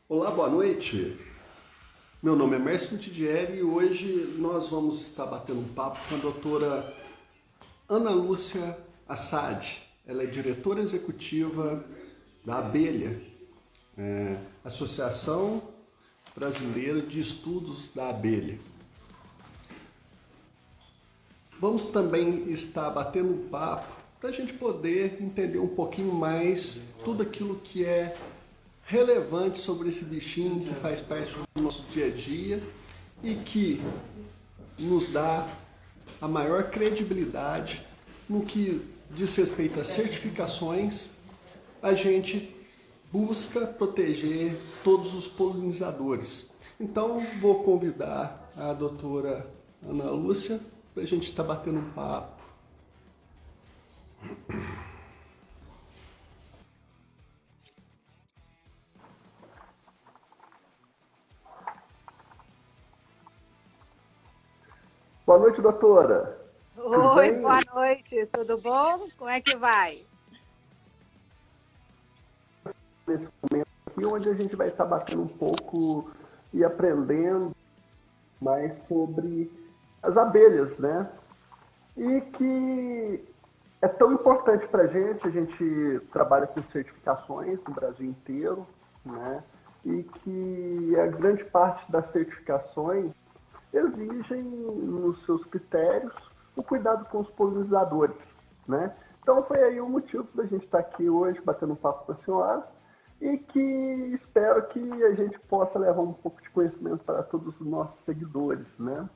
Olá, boa noite. Meu nome é Mércio Tidieri e hoje nós vamos estar batendo um papo com a doutora Ana Lúcia Assad. Ela é diretora executiva da Abelha, Associação Brasileira de Estudos da Abelha. Vamos também estar batendo um papo para a gente poder entender um pouquinho mais tudo aquilo que é relevante sobre esse bichinho que faz parte do nosso dia a dia e que nos dá a maior credibilidade no que diz respeito às certificações. A gente busca proteger todos os polinizadores. Então, vou convidar a doutora Ana Lúcia para a gente estar batendo um papo. Boa noite, doutora. Tudo Oi, bem? boa noite, tudo bom? Como é que vai? Nesse momento aqui, onde a gente vai estar batendo um pouco e aprendendo mais sobre as abelhas, né? E que é tão importante para a gente trabalha com certificações no Brasil inteiro, né? E que a grande parte das certificações exigem nos seus critérios o cuidado com os polinizadores, né? Então foi aí o motivo da gente estar aqui hoje batendo um papo com a senhora e que espero que a gente possa levar um pouco de conhecimento para todos os nossos seguidores, né?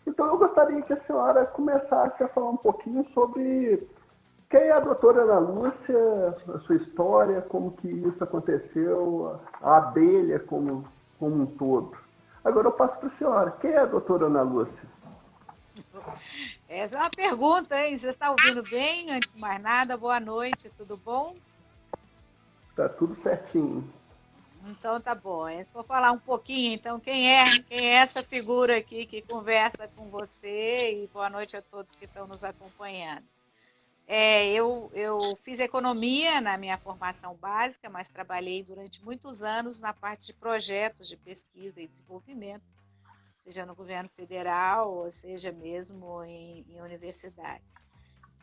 Então eu gostaria que a senhora começasse a falar um pouquinho sobre quem é a doutora Ana Lúcia, a sua história, como que isso aconteceu, a abelha como um todo. Agora eu passo para a senhora. Quem é a doutora Ana Lúcia? Essa é uma pergunta, hein? Você está ouvindo bem? Antes de mais nada, boa noite, tudo bom? Tá tudo certinho. Então tá bom. Vou falar um pouquinho, então, quem é essa figura aqui que conversa com você? E boa noite a todos que estão nos acompanhando. Eu fiz economia na minha formação básica, mas trabalhei durante muitos anos na parte de projetos de pesquisa e desenvolvimento, seja no governo federal, ou seja mesmo em universidades.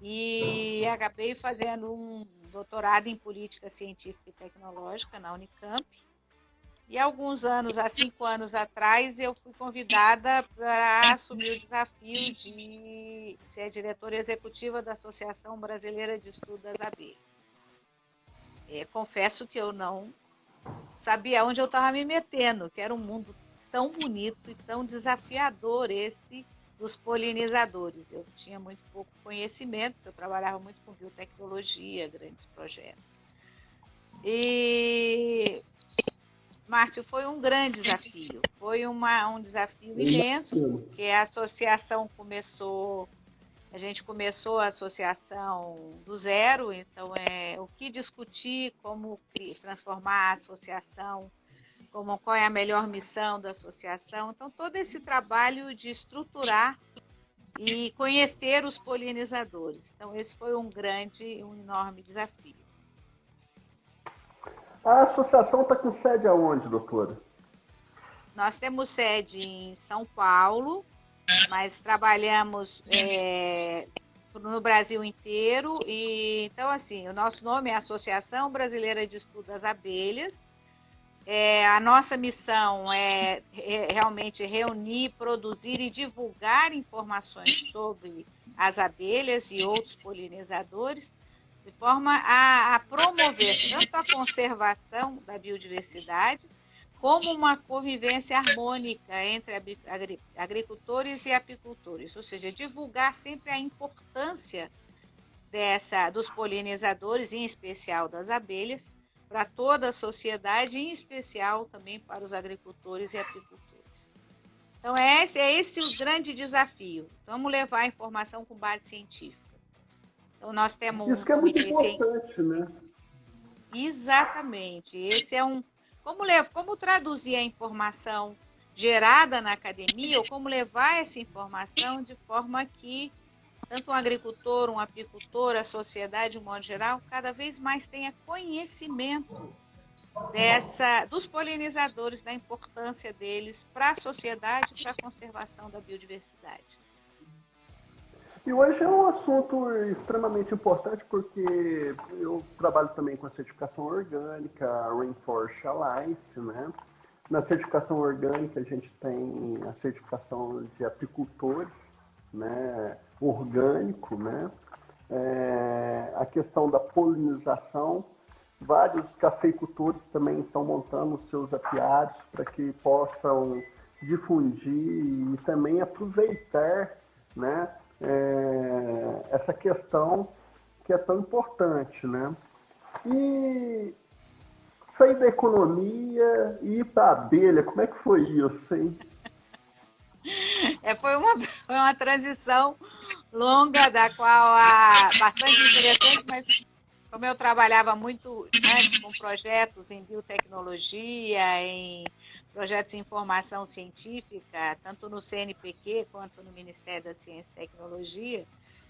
E acabei fazendo um doutorado em política científica e tecnológica na Unicamp. E há 5 anos atrás, eu fui convidada para assumir o desafio de ser a diretora executiva da Associação Brasileira de Estudos das Abelhas. Confesso que eu não sabia onde eu estava me metendo, que era um mundo tão bonito e tão desafiador esse dos polinizadores. Eu tinha muito pouco conhecimento, eu trabalhava muito com biotecnologia, grandes projetos. E, Márcio, foi um grande desafio, foi um desafio imenso, porque a associação a gente começou a associação do zero, então o que discutir, como transformar a associação, qual é a melhor missão da associação. Então, todo esse trabalho de estruturar e conhecer os polinizadores. Então, esse foi um enorme desafio. A associação está com sede aonde, doutora? Nós temos sede em São Paulo, mas trabalhamos no Brasil inteiro. Então, assim, o nosso nome é Associação Brasileira de Estudos das Abelhas. A nossa missão é realmente reunir, produzir e divulgar informações sobre as abelhas e outros polinizadores, de forma a promover tanto a conservação da biodiversidade, como uma convivência harmônica entre agricultores e apicultores, ou seja, divulgar sempre a importância dos polinizadores, em especial das abelhas, para toda a sociedade, em especial também para os agricultores e apicultores. Então, é esse o grande desafio. Vamos levar a informação com base científica. Então, nós temos Isso que é muito importante, né? Exatamente. Esse é como traduzir a informação gerada na academia, ou como levar essa informação de forma que tanto um agricultor, um apicultor, a sociedade, de um modo geral, cada vez mais tenha conhecimento dos polinizadores, da importância deles para a sociedade e para a conservação da biodiversidade. E hoje é um assunto extremamente importante porque eu trabalho também com a certificação orgânica, a Rainforest Alliance, né? Na certificação orgânica a gente tem a certificação de apicultores, né? Orgânico, né? A questão da polinização, vários cafeicultores também estão montando seus apiários para que possam difundir e também aproveitar, né? Essa questão que é tão importante, né? E sair da economia e ir para a abelha, como é que foi isso, hein? Foi uma transição longa, da qual bastante interessante, mas como eu trabalhava muito antes com projetos em biotecnologia, em projetos de informação científica, tanto no CNPq quanto no Ministério da Ciência e Tecnologia,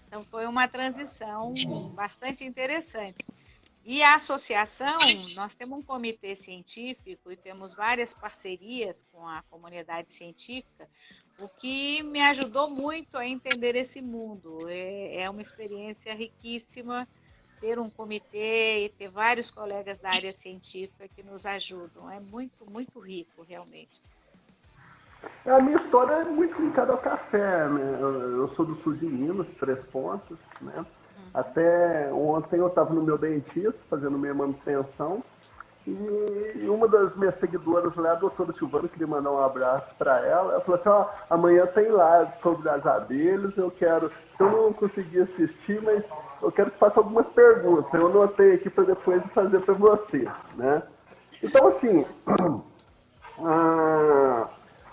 então foi uma transição bastante interessante. E a associação, nós temos um comitê científico e temos várias parcerias com a comunidade científica, o que me ajudou muito a entender esse mundo. É uma experiência riquíssima ter um comitê e ter vários colegas da área científica que nos ajudam. É muito, muito rico, realmente. A minha história é muito ligada ao café, né? Eu sou do sul de Minas, Três Pontas, né? Até ontem eu estava no meu dentista fazendo minha manutenção e uma das minhas seguidoras lá, a doutora Silvana, queria mandar um abraço para ela. Ela falou assim, ó, amanhã tem live sobre as abelhas, se eu não conseguir assistir, mas eu quero que faça algumas perguntas. Eu anotei aqui para depois fazer para você, né? Então, assim,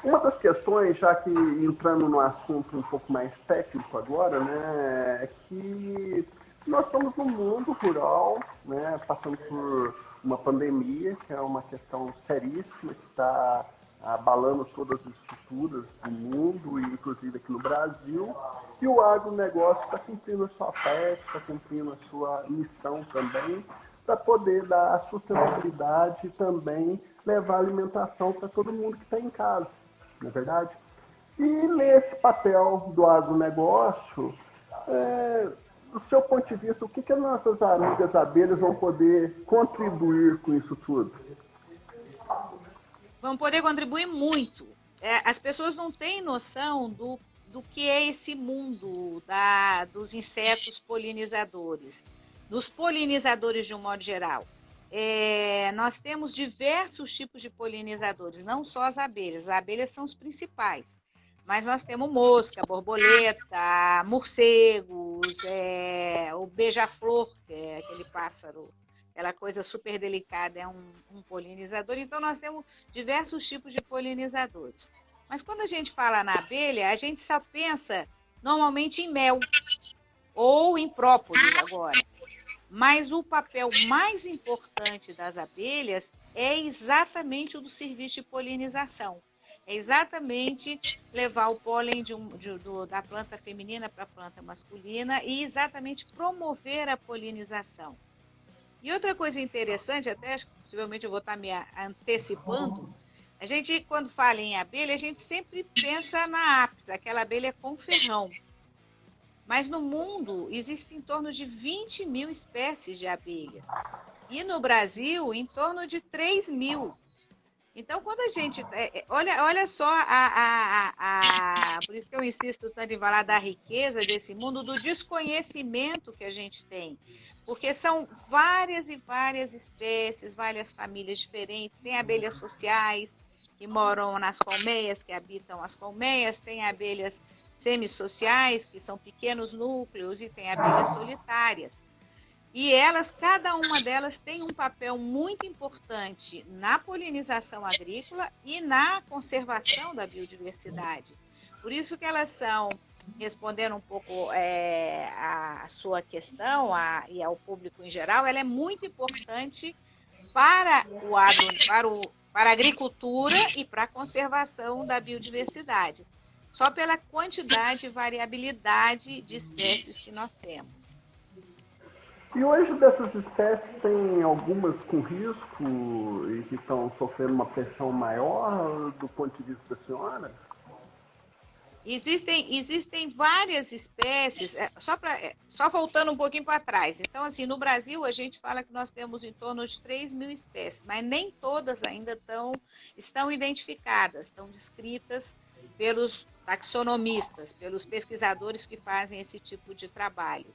uma das questões, já que entrando no assunto um pouco mais técnico agora, né, é que nós estamos num mundo rural, né, passando por uma pandemia, que é uma questão seríssima, que está abalando todas as estruturas do mundo, e inclusive aqui no Brasil, e o agronegócio está cumprindo a sua parte, está cumprindo a sua missão também, para poder dar sustentabilidade e também levar alimentação para todo mundo que está em casa, não é verdade? E nesse papel do agronegócio, do seu ponto de vista, o que as nossas amigas abelhas vão poder contribuir com isso tudo? Vão poder contribuir muito. As pessoas não têm noção do que é esse mundo dos insetos polinizadores, dos polinizadores de um modo geral. Nós temos diversos tipos de polinizadores, não só as abelhas são os principais, mas nós temos mosca, borboleta, morcegos, o beija-flor, que é aquele pássaro, aquela coisa super delicada, é um polinizador. Então nós temos diversos tipos de polinizadores. Mas quando a gente fala na abelha, a gente só pensa normalmente em mel ou em própolis agora. Mas o papel mais importante das abelhas é exatamente o do serviço de polinização. É exatamente levar o pólen da planta feminina para a planta masculina e exatamente promover a polinização. E outra coisa interessante, até possivelmente eu vou estar me antecipando, a gente, quando fala em abelha, a gente sempre pensa na apis, aquela abelha com ferrão. Mas no mundo existem em torno de 20 mil espécies de abelhas. E no Brasil, em torno de 3 mil. Então, quando a gente... Olha só, por isso que eu insisto tanto em falar da riqueza desse mundo, do desconhecimento que a gente tem. Porque são várias e várias espécies, várias famílias diferentes. Tem abelhas sociais, que moram nas colmeias, que habitam as colmeias. Tem abelhas semissociais, que são pequenos núcleos, e tem abelhas solitárias. E cada uma delas tem um papel muito importante na polinização agrícola e na conservação da biodiversidade. Por isso que elas são, respondendo um pouco a sua questão e ao público em geral, ela é muito importante para para a agricultura e para a conservação da biodiversidade. Só pela quantidade e variabilidade de espécies que nós temos. E hoje dessas espécies tem algumas com risco e que estão sofrendo uma pressão maior do ponto de vista da senhora? Existem várias espécies, só voltando um pouquinho para trás. Então, assim, no Brasil, a gente fala que nós temos em torno de 3.000 espécies, mas nem todas ainda estão identificadas, estão descritas pelos taxonomistas, pelos pesquisadores que fazem esse tipo de trabalho.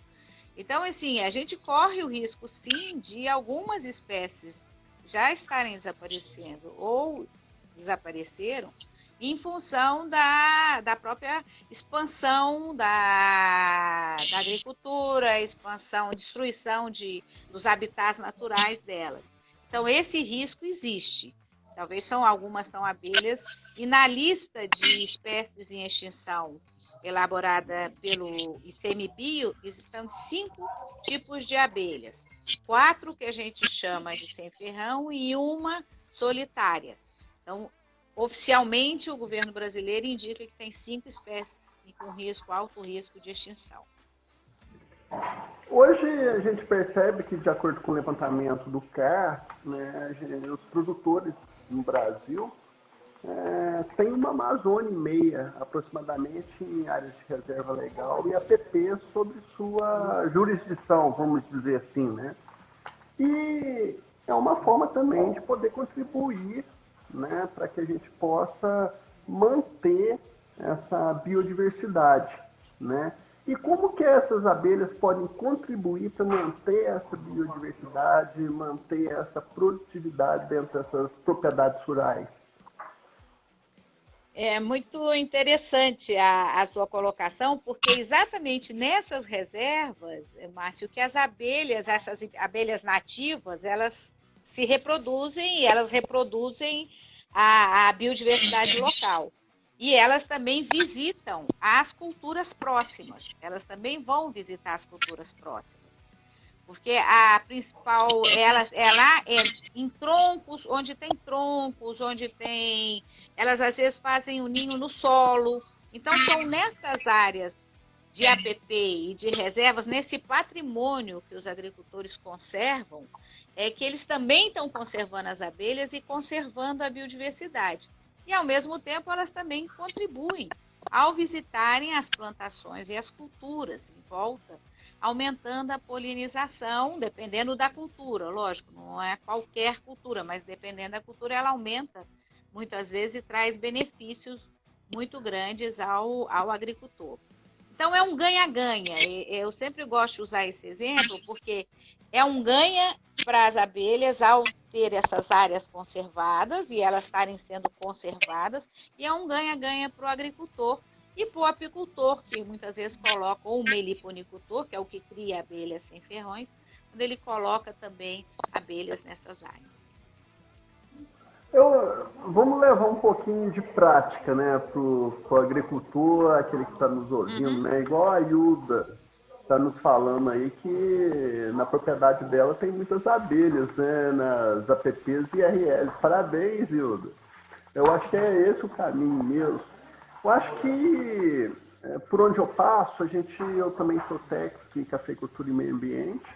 Então, assim, a gente corre o risco, sim, de algumas espécies já estarem desaparecendo ou desapareceram, em função da própria expansão da agricultura, expansão, destruição dos habitats naturais delas. Então, esse risco existe. Talvez algumas são abelhas, e na lista de espécies em extinção elaborada pelo ICMBio, existem 5 tipos de abelhas. 4 que a gente chama de sem-ferrão e uma solitária. Então, oficialmente, o governo brasileiro indica que tem 5 espécies com alto risco de extinção. Hoje a gente percebe que, de acordo com o levantamento do CAR, né, os produtores no Brasil têm uma Amazônia e meia, aproximadamente, em áreas de reserva legal e APP sobre sua jurisdição, vamos dizer assim, né? E é uma forma também de poder contribuir, né, para que a gente possa manter essa biodiversidade, né? E como que essas abelhas podem contribuir para manter essa biodiversidade, manter essa produtividade dentro dessas propriedades rurais? É muito interessante a sua colocação, porque exatamente nessas reservas, Márcio, que essas abelhas nativas, elas se reproduzem e elas reproduzem a biodiversidade local. E elas também visitam as culturas próximas. Elas também vão visitar as culturas próximas. Porque a principal, ela é em troncos, onde tem... Elas às vezes fazem o ninho no solo. Então, são nessas áreas de APP e de reservas, nesse patrimônio que os agricultores conservam, que eles também estão conservando as abelhas e conservando a biodiversidade. E, ao mesmo tempo, elas também contribuem ao visitarem as plantações e as culturas em volta, aumentando a polinização, dependendo da cultura, lógico, não é qualquer cultura, mas dependendo da cultura, ela aumenta muitas vezes e traz benefícios muito grandes ao agricultor. Então, é um ganha-ganha. Eu sempre gosto de usar esse exemplo, porque é um ganha para as abelhas ao ter essas áreas conservadas e elas estarem sendo conservadas, e é um ganha-ganha para o agricultor e para o apicultor, que muitas vezes coloca, ou o meliponicultor, que é o que cria abelhas sem ferrões, quando ele coloca também abelhas nessas áreas. Vamos levar um pouquinho de prática, né, para o agricultor, aquele que está nos ouvindo, né? Igual a Ilda está nos falando aí que na propriedade dela tem muitas abelhas, né, nas APPs e IRLs. Parabéns, Ilda. Eu acho que é esse o caminho mesmo. Eu acho que por onde eu passo, eu também sou técnico em cafeicultura e meio ambiente,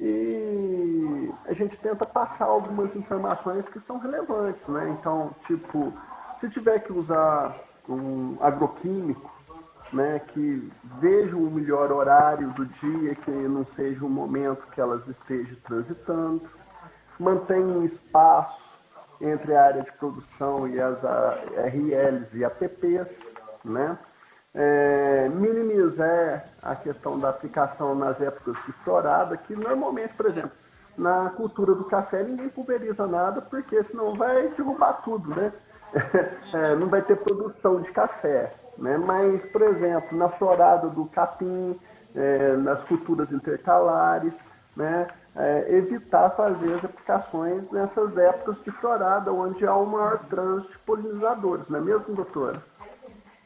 e a gente tenta passar algumas informações que são relevantes, né? Então, tipo, se tiver que usar um agroquímico, né, que veja o melhor horário do dia, que não seja o momento que elas estejam transitando, mantenha um espaço entre a área de produção e as RLs e APPs, né? Minimizar a questão da aplicação nas épocas de florada, que normalmente, por exemplo, na cultura do café ninguém pulveriza nada, porque senão vai derrubar tudo, né? Não vai ter produção de café, né? Mas, por exemplo, na florada do capim, nas culturas intercalares, né? Evitar fazer as aplicações nessas épocas de florada, onde há um maior trânsito de polinizadores, não é mesmo, doutora?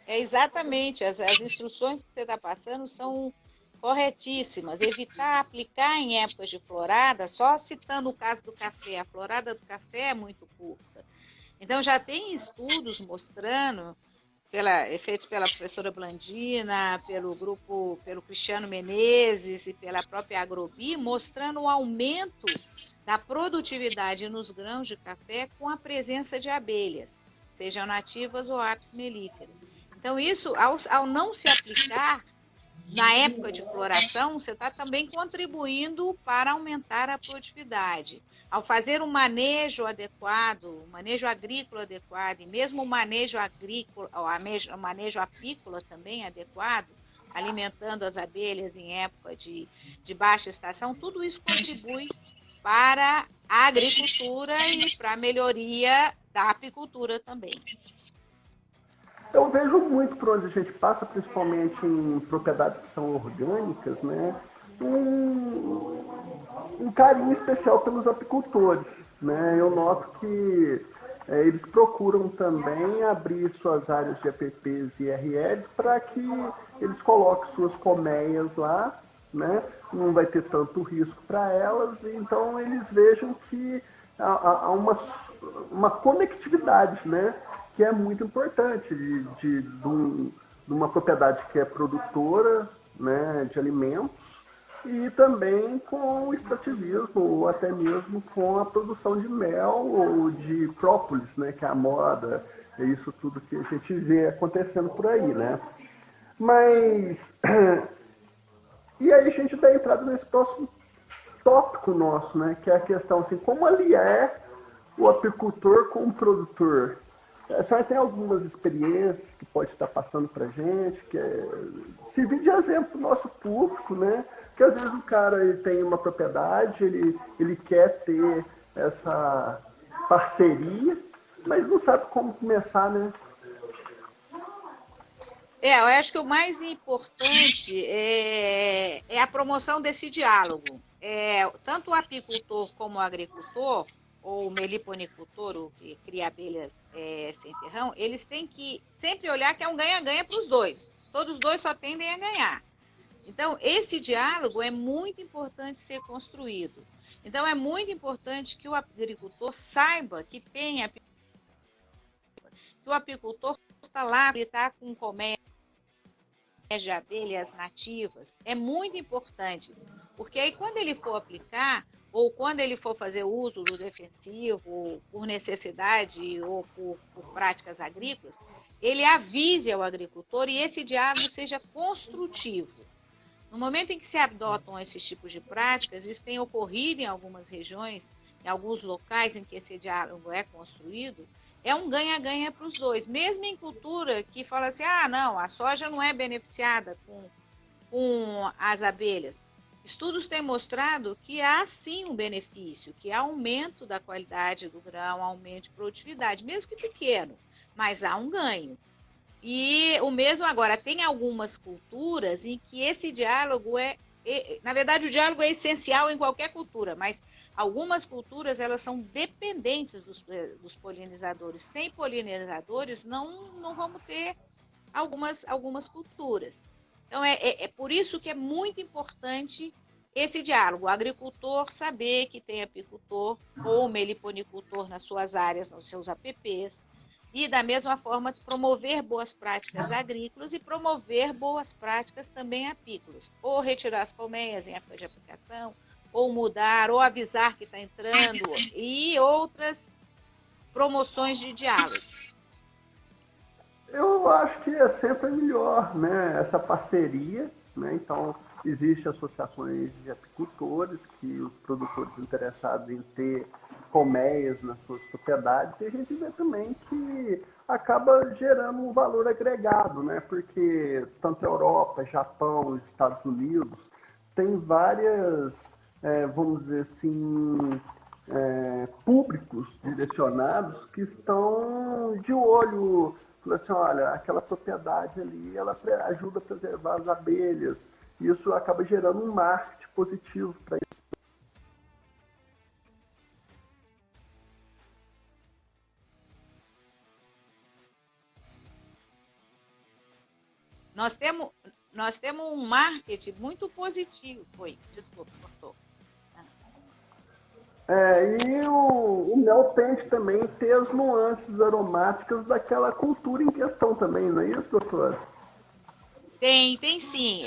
Exatamente, as instruções que você está passando são corretíssimas. Evitar aplicar em épocas de florada, só citando o caso do café, a florada do café é muito curta. Então, já tem estudos mostrando feitos pela professora Blandina, pelo Cristiano Menezes e pela própria Agrobi, mostrando o aumento da produtividade nos grãos de café com a presença de abelhas, sejam nativas ou apis mellifera. Então, isso, ao não se aplicar na época de floração, você está também contribuindo para aumentar a produtividade. Ao fazer um manejo adequado, um manejo agrícola adequado, e mesmo o manejo agrícola, o manejo apícola também adequado, alimentando as abelhas em época de baixa estação, tudo isso contribui para a agricultura e para a melhoria da apicultura também. Eu vejo muito por onde a gente passa, principalmente em propriedades que são orgânicas, né? Um carinho especial pelos apicultores, né? Eu noto que eles procuram também abrir suas áreas de APPs e IRLs para que eles coloquem suas colmeias lá, né? Não vai ter tanto risco para elas, então eles vejam que há uma conectividade, né? Que é muito importante de uma propriedade que é produtora, né, de alimentos e também com o extrativismo ou até mesmo com a produção de mel ou de própolis, né, que é a moda, é isso tudo que a gente vê acontecendo por aí, né? Mas e aí a gente dá entrada nesse próximo tópico nosso, né, que é a questão assim, como aliar o apicultor com o produtor. A senhora tem algumas experiências que pode estar passando para a gente, que servir de exemplo para o nosso público, né? Que às vezes o cara ele tem uma propriedade, ele quer ter essa parceria, mas não sabe como começar, né? Eu acho que o mais importante é a promoção desse diálogo. Tanto o apicultor como o agricultor, ou o meliponicultor, o que cria abelhas sem ferrão, eles têm que sempre olhar que é um ganha-ganha para os dois. Todos os dois só tendem a ganhar. Então, esse diálogo é muito importante ser construído. Então, é muito importante que o agricultor saiba que tem apicultor, que o apicultor está lá, ele está com comércio de abelhas nativas. É muito importante, porque aí quando ele for aplicar, ou quando ele for fazer uso do defensivo, por necessidade ou por práticas agrícolas, ele avise ao agricultor e esse diálogo seja construtivo. No momento em que se adotam esses tipos de práticas, isso tem ocorrido em algumas regiões, em alguns locais em que esse diálogo é construído, é um ganha-ganha para os dois. Mesmo em cultura que fala assim, não, a soja não é beneficiada com as abelhas. Estudos têm mostrado que há sim um benefício, que há aumento da qualidade do grão, aumento de produtividade, mesmo que pequeno, mas há um ganho. E o mesmo agora, tem algumas culturas em que esse diálogo na verdade o diálogo é essencial em qualquer cultura, mas algumas culturas elas são dependentes dos polinizadores. Sem polinizadores não vamos ter algumas culturas. Então, é por isso que é muito importante esse diálogo. O agricultor saber que tem apicultor ou meliponicultor nas suas áreas, nos seus APPs, e, da mesma forma, promover boas práticas agrícolas e promover boas práticas também apícolas. Ou retirar as colmeias em época de aplicação, ou mudar, ou avisar que está entrando, e outras promoções de diálogo. Eu acho que é sempre melhor, né, essa parceria, né? Então, existem associações de apicultores, que os produtores interessados em ter colmeias nas suas propriedades, e a gente vê também que acaba gerando um valor agregado, né? Porque tanto a Europa, Japão, Estados Unidos, tem várias, vamos dizer assim, públicos direcionados que estão de olho, falando assim, olha, aquela propriedade ali, ela ajuda a preservar as abelhas. Isso acaba gerando um marketing positivo para isso. Nós temos um marketing muito positivo. Desculpa, cortou. E o mel tende também a ter as nuances aromáticas daquela cultura em questão também, não é isso, doutora? Tem sim.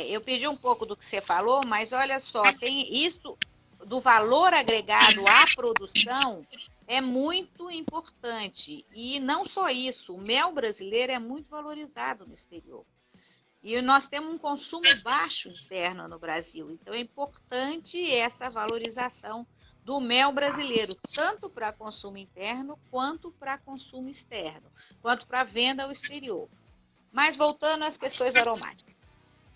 Eu perdi um pouco do que você falou, mas olha só, tem isso do valor agregado à produção é muito importante. E não só isso, o mel brasileiro é muito valorizado no exterior. E nós temos um consumo baixo interno no Brasil. Então é importante essa valorização do mel brasileiro, tanto para consumo interno, quanto para consumo externo, quanto para venda ao exterior. Mas voltando às questões aromáticas.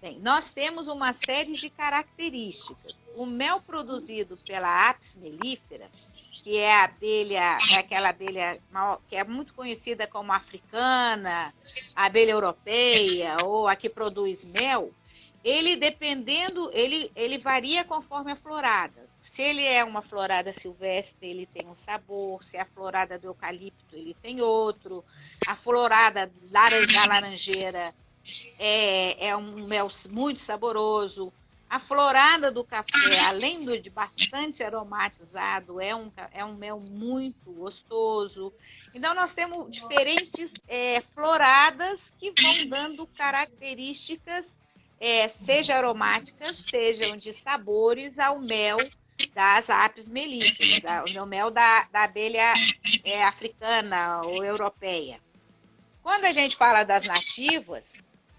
Bem, nós temos uma série de características. O mel produzido pela Apis mellifera, que é a abelha, aquela abelha que é muito conhecida como africana, a abelha europeia ou a que produz mel, ele varia conforme a florada. Se ele é uma florada silvestre, ele tem um sabor. Se é a florada do eucalipto, ele tem outro. A florada da laranjeira é um mel muito saboroso. A florada do café, além de bastante aromatizado, é um mel muito gostoso. Então, nós temos diferentes floradas que vão dando características, seja aromáticas, sejam de sabores, ao mel das Apis mellifera, o mel da abelha africana ou europeia. Quando a gente fala das nativas,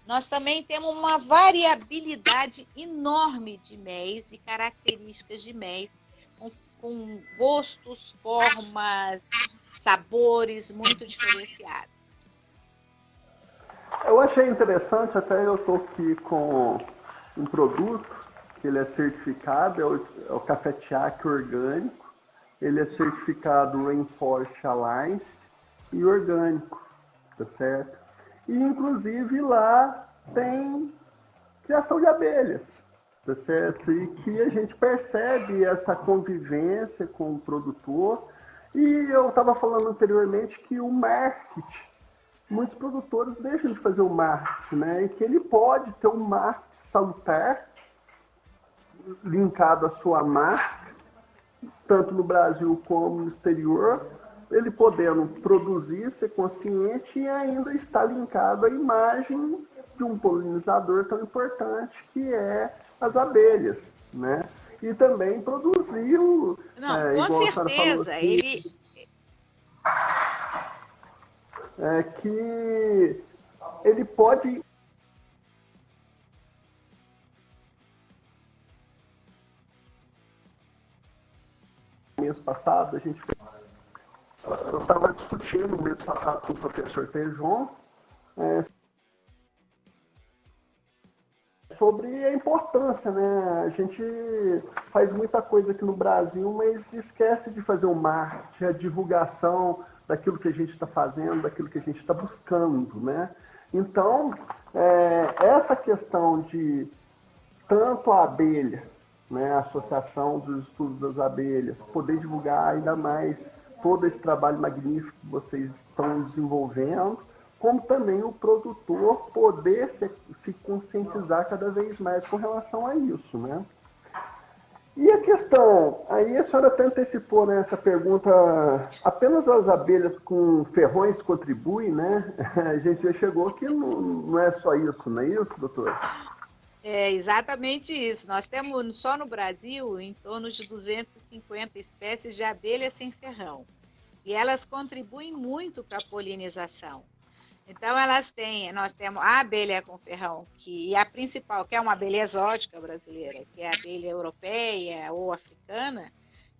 nós também temos uma variabilidade enorme de méis e características de méis, com gostos, formas, sabores muito diferenciados. Eu achei interessante, até eu estou aqui com um produto que ele é certificado, é o Café Tiaque orgânico. Ele é certificado Rainforest Alliance e orgânico, tá certo? E inclusive lá tem criação de abelhas, tá certo? E que a gente percebe essa convivência com o produtor. E eu estava falando anteriormente que o marketing, muitos produtores deixam de fazer o marketing, né? E que ele pode ter um marketing salutar linkado à sua marca, tanto no Brasil como no exterior, ele podendo produzir, ser consciente e ainda estar linkado à imagem de um polinizador tão importante que é as abelhas, né? E também produzir o... Não, com certeza, aqui, que ele pode... Mês passado, eu estava discutindo mês passado com o professor Tejon sobre a importância, né? A gente faz muita coisa aqui no Brasil, mas esquece de fazer o marketing, a divulgação daquilo que a gente está fazendo, daquilo que a gente está buscando, né? Então, essa questão de tanto a abelha, né, a Associação dos Estudos das Abelhas, poder divulgar ainda mais todo esse trabalho magnífico que vocês estão desenvolvendo, como também o produtor poder se conscientizar cada vez mais com relação a isso, né? E a questão, aí a senhora até antecipou nessa pergunta, apenas as abelhas com ferrões contribuem, né? A gente já chegou que não é só isso, não é isso, doutor? É exatamente isso. Nós temos só no Brasil em torno de 250 espécies de abelhas sem ferrão. E elas contribuem muito para a polinização. Então, nós temos a abelha com ferrão, e a principal, que é uma abelha exótica brasileira, que é a abelha europeia ou africana.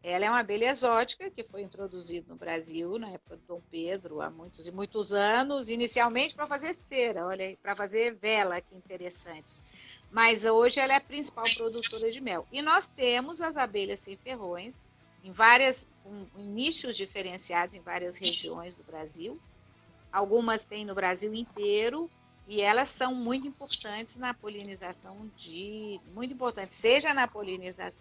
Ela é uma abelha exótica que foi introduzida no Brasil na época do Dom Pedro, há muitos e muitos anos, inicialmente para fazer cera, olha, para fazer vela, que interessante. Mas hoje ela é a principal produtora de mel. E nós temos as abelhas sem ferrões em nichos diferenciados em várias regiões do Brasil. Algumas tem no Brasil inteiro e elas são muito importantes na polinização seja na polinização